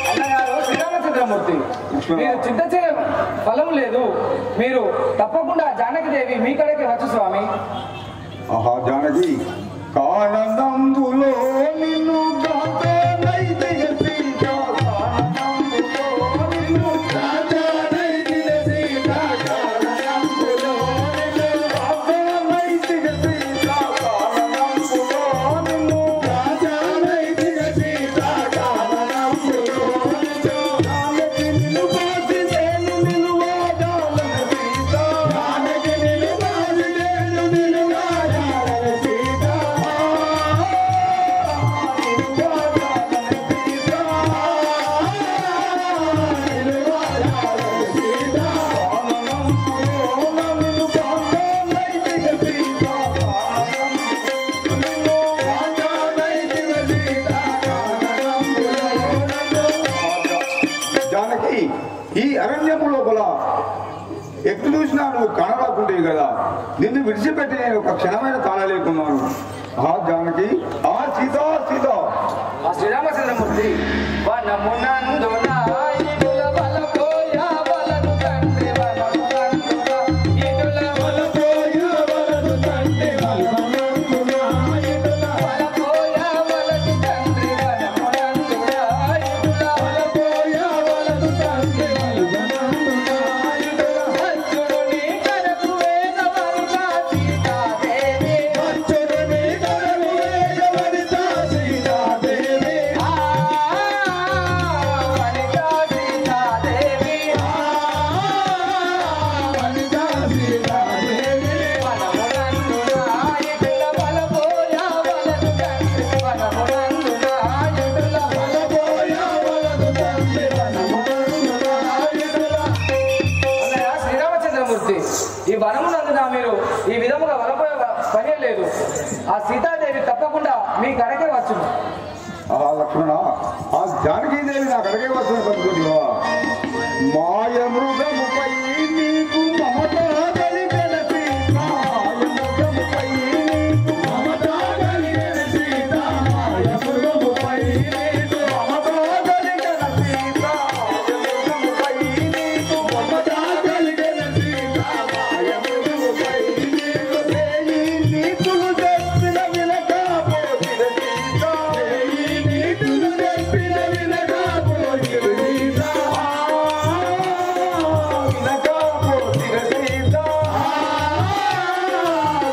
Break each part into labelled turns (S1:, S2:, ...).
S1: అన్నగారు శ్రీరామచంద్రమూర్తి, మీరు చింతచే ఫలం లేదు. మీరు తప్పకుండా జానకిదేవి మీ కడకి వచ్చు స్వామి.
S2: ఆహా జానకి, కారణంబులో నిన్ను ఈ అరణ్యము లోపల ఎప్పుడు చూసినా నువ్వు కనరాకుంటేవి కదా, నిన్ను విడిచిపెట్టి నేను ఒక క్షణమైన తాళలేకున్నాను. ఆ జానకి, ఆ సీత సీత,
S1: ఆ శ్రీరామచంద్రమూర్తి ఈ వనమునందున మీరు ఈ విధముగా వలపోయే పనే లేదు. ఆ సీతాదేవి తప్పకుండా మీ కడకే వచ్చును.
S2: లక్ష్మణ, ఆ జానకీదేవి నా కడకే వచ్చిన పద్ధతివా? మాయ మృగముపై నీకు మమత కలిగిన సీత, మాయ మృగముపై నీకు మమత కలిగిన సీత, మాయ మృగముపై నీకు మమత కలిగిన సీత, మాయ మృగముపై నీకు మమత కలిగిన సీత, మాయ మృగముపై నీకు దేయి నీతులు చెప్పిన వినకపోతిన సీత, దేయి నీతులు చెప్పిన వినకపోతిన సీత, వినకపోతిన సీత,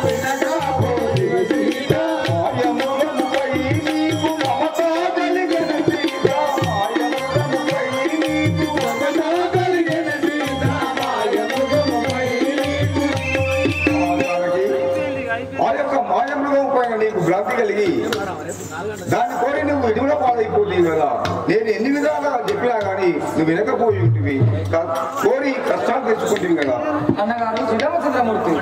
S2: వినకపోతిన సీత, మాయ మృగముపై నీకు మమత కలిగిన సీత, మాయ మృగముపై నీకు మమత కలిగిన సీత, మాయ మృగముపై నీకు. ఆ యొక్క మాయ మృగం పైన నీకు భ్రాంతి కలిగి దాన్ని కోరి నువ్వు ఎదుగులో పాలైపోతుంది కదా. నేను ఎన్ని విధాలుగా చెప్పినా కానీ నువ్వు వినకపోయి ఉంటివి, కోరి కష్టాలు తెచ్చుకుంటుంది కదా.
S1: అన్నగారు శ్రీరామచంద్రమూర్తి,